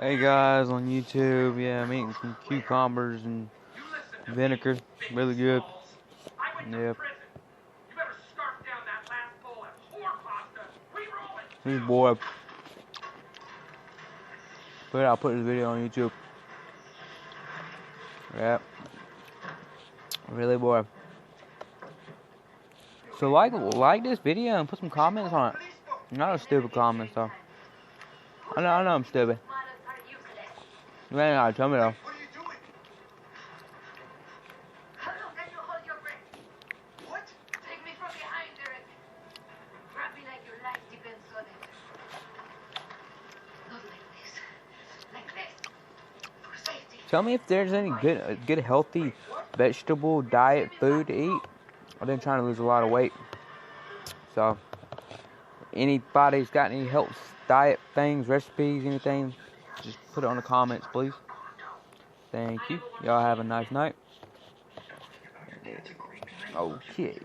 Hey guys on YouTube, yeah, I'm eating some cucumbers and vinegar, really good. Yep. This boy, I'll put this video on YouTube. Yep. Really boy. So like this video and put some comments on it. Not a stupid comment though. I know I'm stupid. You ain't gotta tell me though. Tell me if there's any good healthy vegetable diet food to eat. I've been trying to lose a lot of weight. So anybody's got any health diet things, recipes, anything, just put it on the comments, please. Thank you. Y'all have a nice night. Okay.